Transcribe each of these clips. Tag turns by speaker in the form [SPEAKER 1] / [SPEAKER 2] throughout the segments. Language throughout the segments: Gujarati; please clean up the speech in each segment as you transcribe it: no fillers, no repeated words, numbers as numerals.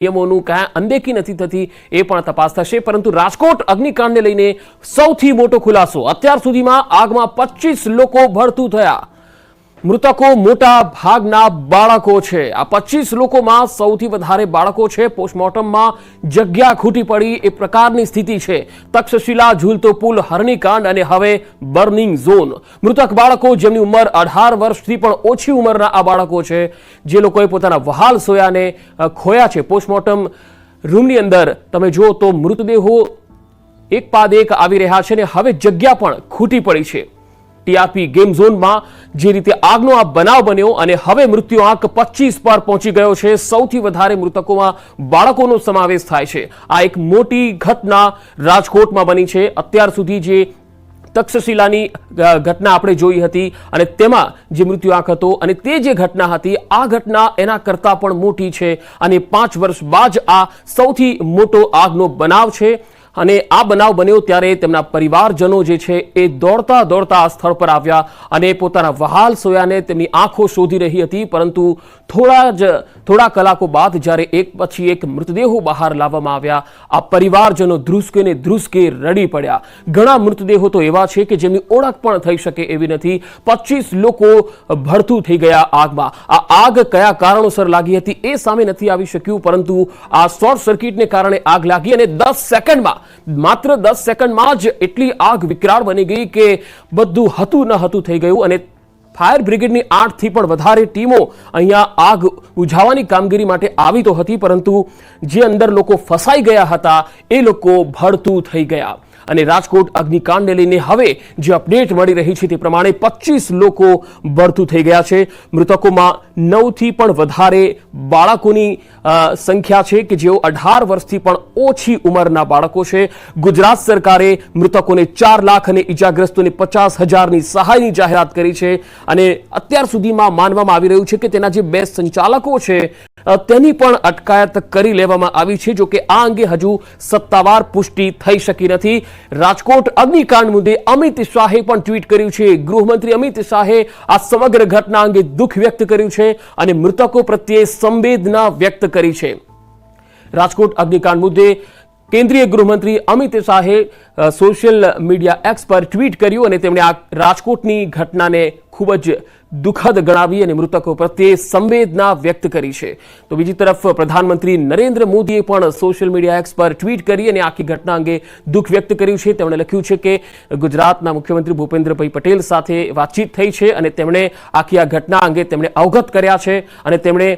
[SPEAKER 1] નિયમોનું ક્યાં અનદેખી નથી થતી એ પણ તપાસ થશે। પરંતુ રાજકોટ અગ્નિકાંડને લઈને સૌથી મોટો ખુલાસો, અત્યાર સુધીમાં આગમાં 25 લોકો ભડતું થયા। મૃતકો મોટા ભાગના બાળકો છે। આ 25 લોકોમાં સૌથી વધારે બાળકો છે। પોસ્ટમોર્ટમમાં જગ્યા ખૂટી પડી એ પ્રકારની સ્થિતિ છે। તક્ષશિલા, ઝૂલતો પુલ, હરણીકાંડ અને હવે બર્નિંગ ઝોન। મૃતક બાળકો જેમની ઉંમર 18 વર્ષથી પણ ઓછી ઉંમરના આ બાળકો છે, જે લોકોએ પોતાના વહાલ સોયાને ખોયા છે। પોસ્ટમોર્ટમ રૂમની અંદર તમે જુઓ તો મૃતદેહો એક બાદ એક આવી રહ્યા છે અને હવે જગ્યા પણ ખૂટી પડી છે। ટીઆરપી ગેમ ઝોનમાં જે રીતે આગનો આ બનાવ બન્યો અને હવે મૃત્યુ આંક 25 પર પહોંચી ગયો છે। સૌથી વધારે મૃતકોમાં બાળકોનો સમાવેશ થાય છે। આ એક મોટી ઘટના રાજકોટમાં બની છે। અત્યાર સુધી જે તક્ષશિલાની ઘટના આપણે જોઈ હતી અને તેમાં જે મૃત્યુ આંક હતો અને તે જે ઘટના હતી, આ ઘટના એના કરતાં પણ મોટી છે અને 5 વર્ષ બાદ આ સૌથી મોટો આગનો બનાવ છે। અને આ બનાવ બન્યો ત્યારે તેમના પરિવારજનો જે છે એ દોડતા દોડતા આ સ્થળ પર આવ્યા અને પોતાના વહાલ સોયાને તેમની આંખો શોધી રહી હતી। પરંતુ થોડા કલાકો બાદ જ્યારે એક પછી એક મૃતદેહો બહાર લાવવામાં આવ્યા, આ પરિવારજનો ધ્રુસકે ને ધ્રુસકે રડી પડ્યા। ઘણા મૃતદેહો તો એવા છે કે જેમની ઓળખ પણ થઈ શકે એવી નથી। 25 લોકો ભડતું થઈ ગયા આગમાં। આ આગ કયા કારણોસર લાગી હતી એ સામે નથી આવી શક્યું, પરંતુ આ શોર્ટ સર્કિટને કારણે આગ લાગી અને 10 સેકન્ડમાં, માત્ર 10 સેકન્ડમાં જ એટલી આગ વિકરાળ બની ગઈ કે બધું હતું ન હતું થઈ ગયું અને ફાયર બ્રિગેડની 8 થી પણ વધારે ટીમો અહીંયા આગ બુઝાવવાની કામગીરી માટે આવી તો હતી, પરંતુ જે અંદર લોકો ફસાઈ ગયા હતા એ લોકો ભડતું થઈ ગયા। અને રાજકોટ અગ્નિકાંડને લઈને હવે જે અપડેટ મળી રહી છે તે પ્રમાણે 25 લોકો ભડતું થઈ ગયા છે। મૃતકોમાં 9 થી પણ વધારે બાળકોની સંખ્યા છે કે જેઓ 18 વર્ષથી પણ ઓછી ઉંમરના બાળકો છે। ગુજરાત સરકારે મૃતકોને 4 લાખ અને ઈજાગ્રસ્તોને 50,000ની સહાયની જાહેરાત કરી છે અને અત્યાર સુધીમાં માનવામાં આવી રહ્યું છે કે તેના જે 2 સંચાલકો છે તેની પણ અટકાયત કરી લેવામાં આવી છે। જો કે આ અંગે હજુ સત્તાવાર પુષ્ટિ થઈ શકી નથી। રાજકોટ અગ્નિકાંડ મુદ્દે અમિત શાહે પણ ટ્વીટ કર્યું છે। ગૃહમંત્રી અમિત શાહે આ સમગ્ર ઘટના અંગે દુઃખ વ્યક્ત કર્યું છે અને મૃતકો પ્રત્યે સંવેદના વ્યક્ત કરી છે। રાજકોટ અગ્નિકાંડ મુદ્દે કેન્દ્રીય ગૃહમંત્રી અમિત શાહે સોશિયલ મીડિયા એક્સ પર ટ્વીટ કર્યું અને તેમણે આ રાજકોટની ઘટનાને ખૂબ જ દુઃખદ ગણાવી અને મૃતકો પ્રત્યે સંવેદના વ્યક્ત કરી છે। તો બીજી તરફ પ્રધાનમંત્રી નરેન્દ્ર મોદીએ પણ સોશિયલ મીડિયા એક્સ પર ટ્વીટ કરી અને આખી ઘટના અંગે દુઃખ વ્યક્ત કર્યું છે। તેમણે લખ્યું છે કે ગુજરાતના મુખ્યમંત્રી ભૂપેન્દ્રભાઈ પટેલ સાથે વાતચીત થઈ છે અને તેમણે આખી આ ઘટના અંગે તેમણે અવગત કર્યા છે અને તેમણે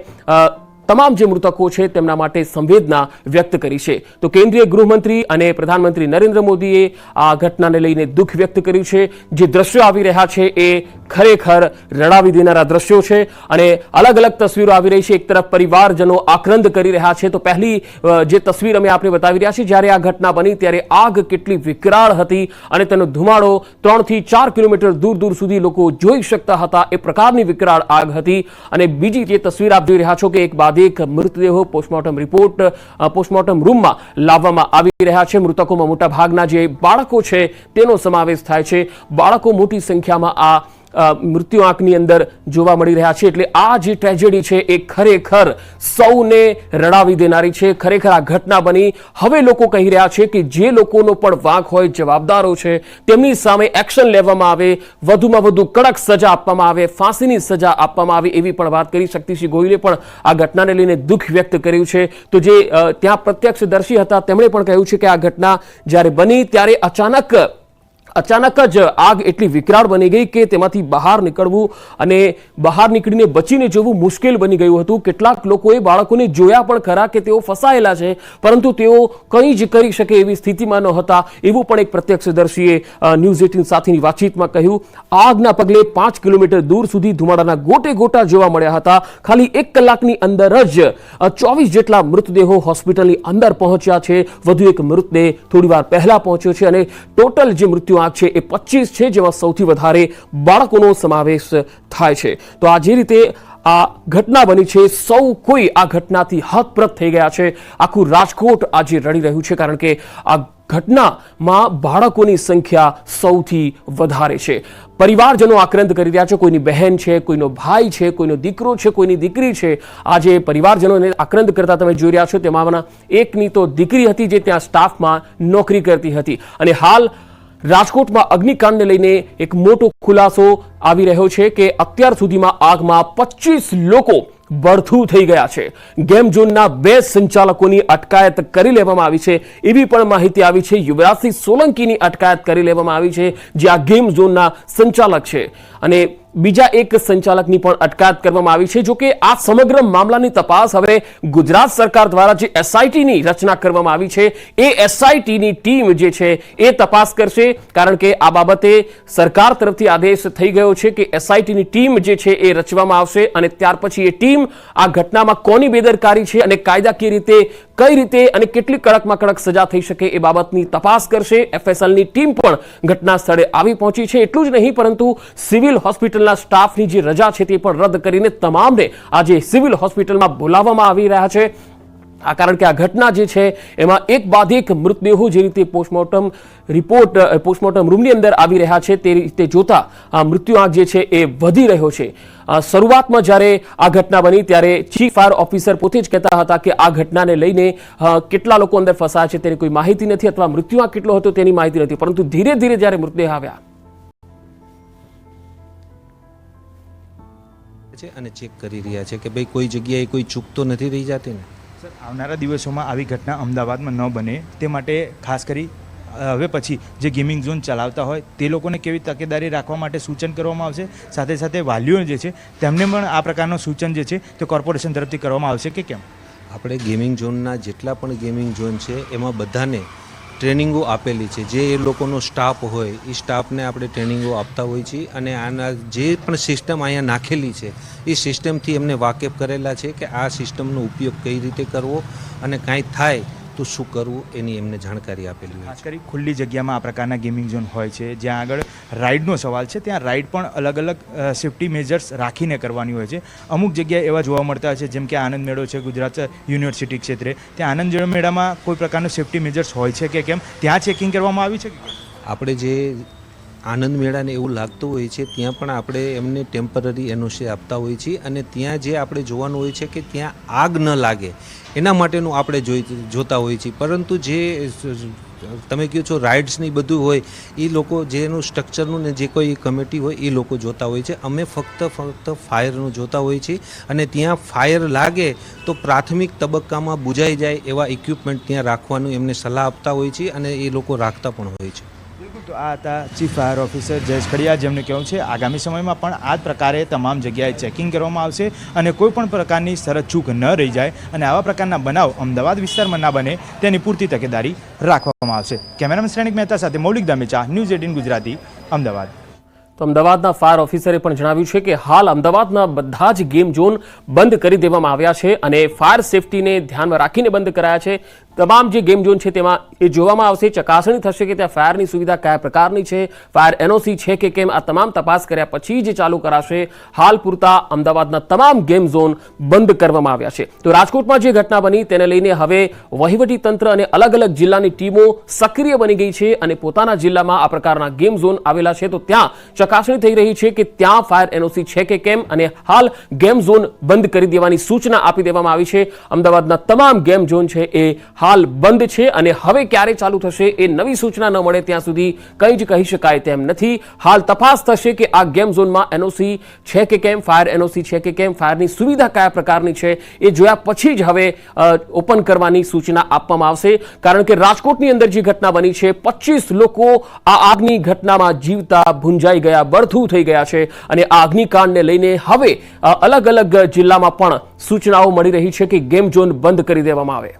[SPEAKER 1] તમામ જે મૃતકો છે તેમના માટે સંવેદના વ્યક્ત કરી છે। તો કેન્દ્રીય ગૃહમંત્રી અને પ્રધાનમંત્રી નરેન્દ્ર મોદીએ આ ઘટનાને લઈને દુઃખ વ્યક્ત કર્યું છે। જે દ્રશ્યો આવી રહ્યા છે એ ખરેખર રડાવી દેનારા દ્રશ્યો છે અને અલગ અલગ તસવીરો આવી રહી છે। એક તરફ પરિવારજનો આક્રંદ કરી રહ્યા છે। તો પહેલી જે તસવીર અમે આપને બતાવી રહ્યા છીએ, જ્યારે આ ઘટના બની ત્યારે આગ કેટલી વિકરાળ હતી અને તેનો ધુમાડો 3 થી 4 કિલોમીટર દૂર દૂર સુધી લોકો જોઈ શકતા હતા, એ પ્રકારની વિકરાળ આગ હતી। અને બીજી જે તસવીર આપ જોઈ રહ્યા છો કે એક બાદ એક મૃતદેહો પોસ્ટમોર્ટમ રિપોર્ટ પોસ્ટમોર્ટમ રૂમમાં લાવવામાં આવી રહ્યા છે। મૃતકોમાં મોટા ભાગના જે બાળકો છે તેનો સમાવેશ થાય છે। બાળકો મોટી સંખ્યામાં આ મૃત્યુ આંકની અંદર જોવા મળી રહ્યા છે। એટલે આ જે ટ્રેજેડી છે એ ખરેખર સૌને રડાવી દેનારી છે। ખરેખર આ ઘટના બની, હવે લોકો કહી રહ્યા છે કે જે લોકોનો પણ વાંક હોય, જવાબદારો છે, તેમની સામે એક્શન લેવામાં આવે, વધુમાં વધુ કડક સજા આપવામાં આવે, ફાંસીની સજા આપવામાં આવે એવી પણ વાત કરી। શક્તિસિંહ ગોહિલે પણ આ ઘટનાને લઈને દુઃખ વ્યક્ત કર્યું છે। તો જે ત્યાં પ્રત્યક્ષદર્શી હતા તેમણે પણ કહ્યું છે કે આ ઘટના જ્યારે બની ત્યારે અચાનક જ આગ એટલી વિકરાળ બની ગઈ કે તેમાંથી બહાર નીકળવું અને બહાર નીકળીને બચીને જવું મુશ્કેલ બની ગયું હતું। કેટલાક લોકોએ બાળકોને જોયા પણ ખરા કે તેઓ ફસાયેલા છે, પરંતુ તેઓ કંઈ જ કરી શકે એવી સ્થિતિમાં ન હતા, એવું પણ એક પ્રત્યક્ષદર્શીએ ન્યૂઝ 18 સાથેની વાતચીતમાં કહ્યું। આગના પગલે 5 કિલોમીટર દૂર સુધી ધુમાડાના ગોટે ગોટા જોવા મળ્યા હતા। ખાલી 1 કલાકની અંદર જ 24 જેટલા મૃતદેહો હોસ્પિટલની અંદર પહોંચ્યા છે। વધુ એક મૃતદેહ થોડીવાર પહેલા પહોંચ્યો છે અને ટોટલ જે મૃત્યુ છે એ 25 છે, જેમાં સૌથી વધારે બાળકોનો સમાવેશ થાય છે। તો આ જે રીતે આ ઘટના બની છે, સૌ કોઈ આ ઘટનાથી હતપ્રત થઈ ગયા છે. આખું રાજકોટ આજે રડી રહ્યું છે, કારણ કે આ ઘટનામાં બાળકોની સંખ્યા સૌથી વધારે છે. પરિવારજનો આક્રંદ કરી રહ્યા છે. કોઈની બહેન છે, કોઈનો ભાઈ છે, કોઈનો દીકરો છે, કોઈની દીકરી છે. આજે પરિવારજનોને આક્રંદ કરતા તમે જોઈ રહ્યા છો. તેમાંના એકની તો દીકરી હતી જે ત્યાં સ્ટાફમાં નોકરી કરતી હતી. અને હાલ રાજકોટમાં અગ્નિકાંડને લઈને એક મોટો ખુલાસો આવી રહ્યો છે કે અત્યાર સુધીમાં આગમાં 25 લોકો બળથું થઈ ગયા છે. ગેમ ઝોનના 2 સંચાલકોની અટકાયત કરી લેવામાં આવી છે, એવી પણ માહિતી આવી છે. યુવરાજસિંહ સોલંકીની અટકાયત કરી લેવામાં આવી છે, જે આ ગેમ ઝોનના સંચાલક છે, અને બીજા એક સંચાલકની પણ અટકાયત કરવામાં આવી છે. જો કે આ સમગ્ર મામલાની તપાસ હવે ગુજરાત સરકાર દ્વારા જે એસઆઈટીની રચના કરવામાં આવી છે, એ એસઆઈટીની ટીમ જે છે એ તપાસ કરશે, કારણ કે આ બાબતે સરકાર તરફથી આદેશ થઈ ગયો છે કે એસઆઈટીની ટીમ જે છે એ રચવામાં આવશે, અને ત્યાર પછી એ ટીમ આ ઘટનામાં કોની બેદરકારી છે અને કાયદાકીય રીતે કઈ રીતે અને કેટલી કડકમાં કડક સજા થઈ શકે એ બાબતની તપાસ કરશે. એફએસએલની ટીમ પણ ઘટના સ્થળે આવી પહોંચી છે. એટલું જ નહીં, પરંતુ સિવિલ હોસ્પિટલના સ્ટાફની જે રજા છે તે પણ રદ કરીને તમામને આજે સિવિલ હોસ્પિટલમાં બોલાવવામાં આવી રહ્યા છે. આ કારણ કે આ ઘટના જે છે એમાં એક બાદ એક મૃતદેહો જે રીતે પોસ્ટમોર્ટમ રૂમની અંદર આવી રહ્યા છે, તે રીતે જોતા આ મૃત્યુઆંક જે છે એ વધી રહ્યો છે. શરૂઆતમાં જ્યારે આ ઘટના બની ત્યારે ચીફ ફાયર ઓફિસર પોતે જ કહેતા હતા કે આ ઘટનાને લઈને કેટલા લોકો અંદર ફસાયા છે તેની કોઈ માહિતી નથી, અથવા મૃત્યુઆંક કેટલો હતો તેની માહિતી નથી. પરંતુ ધીરે ધીરે જ્યારે મૃતદેહ આવ્યા
[SPEAKER 2] અને ચેક કરી રહ્યા છે કે ભાઈ કોઈ જગ્યાએ કોઈ ચૂક તો નથી રહી જતી ને.
[SPEAKER 3] સર, આવનારા દિવસોમાં આવી ઘટના અમદાવાદમાં ન બને તે માટે ખાસ કરી હવે પછી જે ગેમિંગ ઝોન ચલાવતા હોય તે લોકોને કેવી તકેદારી રાખવા માટે સૂચન કરવામાં આવશે, સાથે સાથે વાલીઓ જે છે તેમને પણ આ પ્રકારનું સૂચન જે છે તે કોર્પોરેશન તરફથી કરવામાં આવશે કે કેમ?
[SPEAKER 2] આપણે ગેમિંગ ઝોનના જેટલા પણ ગેમિંગ ઝોન છે એમાં બધાને ટ્રેનિંગો આપેલી છે. જે એ લોકોનો સ્ટાફ હોય એ સ્ટાફને આપણે ટ્રેનિંગો આપતા હોઈએ છીએ, અને આના જે પણ સિસ્ટમ અહીંયા નાખેલી છે એ સિસ્ટમથી એમને વાકેફ કરેલા છે કે આ સિસ્ટમનો ઉપયોગ કઈ રીતે કરવો અને કાંઈ થાય તો શું કરવું એની એમને જાણકારી આપેલી હોય.
[SPEAKER 3] ખાસ કરી ખુલ્લી જગ્યામાં આ પ્રકારના ગેમિંગ ઝોન હોય છે, જ્યાં આગળ રાઇડનો સવાલ છે, ત્યાં રાઇડ પણ અલગ અલગ સેફ્ટી મેજર્સ રાખીને કરવાની હોય છે. અમુક જગ્યાએ એવા જોવા મળતા હોય છે, જેમ કે આનંદ મેળો છે ગુજરાત યુનિવર્સિટી ક્ષેત્રે, ત્યાં આનંદ મેળામાં કોઈ પ્રકારનું સેફ્ટી મેજર્સ હોય છે કે કેમ? ત્યાં ચેકિંગ કરવામાં આવી છે કે
[SPEAKER 2] આપણે જે આનંદ મેળાને એવું લાગતું હોય છે ત્યાં પણ આપણે એમને ટેમ્પરરી એનઓસી આપતા હોઈએ છીએ, અને ત્યાં જે આપણે જોવાનું હોય છે કે ત્યાં આગ ન લાગે એના માટેનું આપણે જોતા હોઈએ છીએ. પરંતુ જે તમે કહો છો રાઇડ્સની બધું હોય એ લોકો જેનું સ્ટ્રક્ચરનું ને જે કોઈ કમિટી હોય એ લોકો જોતા હોય છે. અમે ફક્ત ફાયરનું જોતા હોઈએ છીએ, અને ત્યાં ફાયર લાગે તો પ્રાથમિક તબક્કામાં બુજાઈ જાય એવા ઇક્વિપમેન્ટ ત્યાં રાખવાનું એમને સલાહ આપતા હોઈએ છીએ, અને એ લોકો રાખતા પણ હોય છે.
[SPEAKER 3] તો આ હતા chief fire officer Jayesh Khadiya, જેમને કહેવું છે આગામી સમયમાં પણ આ જ પ્રકારે તમામ જગ્યાએ ચેકિંગ કરવામાં આવશે, અને કોઈ પણ પ્રકારની શરત ચૂક ન રહી જાય, અને આવા પ્રકારના બનાવ અમદાવાદ વિસ્તારમાં ના બને તેની પૂરતી તકેદારી રાખવામાં આવશે. કેમેરામેન શ્રેણિક મહેતા સાથે મૌલિક દામેચા, ન્યૂઝ 18 ગુજરાતી, અમદાવાદ.
[SPEAKER 1] તો અમદાવાદના ફાયર ઓફિસરે પણ જણાવ્યું છે કે હાલ અમદાવાદના બધા જ ગેમ ઝોન બંધ કરી દેવામાં આવ્યા છે, અને ફાયર સેફટીને ધ્યાનમાં રાખીને બંધ કરાયા છે. તમામ જે ગેમ ઝોન છે તેમાં એ જોવામાં આવશે, ચકાસણી થશે કે ત્યાં ફાયરની સુવિધા કયા પ્રકારની છે, ફાયર એનઓસી છે કે કેમ. આ તમામ તપાસ કર્યા પછી જ ચાલુ કરાશે. હાલ પૂરતા અમદાવાદના તમામ ગેમ ઝોન બંધ કરવામાં આવ્યા છે. તો રાજકોટમાં જે ઘટના બની તેને લઈને હવે વહીવટી તંત્ર અને અલગ અલગ જિલ્લાની ટીમો સક્રિય બની ગઈ છે, અને પોતાના જિલ્લામાં આ પ્રકારના ગેમ ઝોન આવેલા છે તો ત્યાં ચકાસણી થઈ રહી છે કે ત્યાં ફાયર એનઓસી છે કે કેમ, અને હાલ ગેમ ઝોન બંધ કરી દેવાની સૂચના આપી દેવામાં આવી છે. અમદાવાદના તમામ ગેમ ઝોન છે એ હાલ બંધ છે, અને હવે ક્યારે ચાલુ થશે એ નવી સૂચના ન મળે ત્યાં સુધી કંઈ જ કહી શકાય તેમ નથી. હાલ તપાસ થશે કે આ ગેમ ઝોનમાં એનઓસી છે કે કેમ, ફાયર એનઓસી છે કે કેમ, ફાયરની સુવિધા કયા પ્રકારની છે એ જોયા પછી જ હવે ઓપન કરવાની સૂચના આપવામાં આવશે. કારણ કે રાજકોટની અંદર જે ઘટના બની છે, 25 લોકો આ આગની ઘટનામાં જીવતા ભૂંજાઈ ગયા, બળથું થઈ ગયા છે, અને આ અગ્નિકાંડને લઈને હવે અલગ અલગ જિલ્લામાં પણ સૂચનાઓ મળી રહી છે કે ગેમ ઝોન બંધ કરી દેવામાં આવે.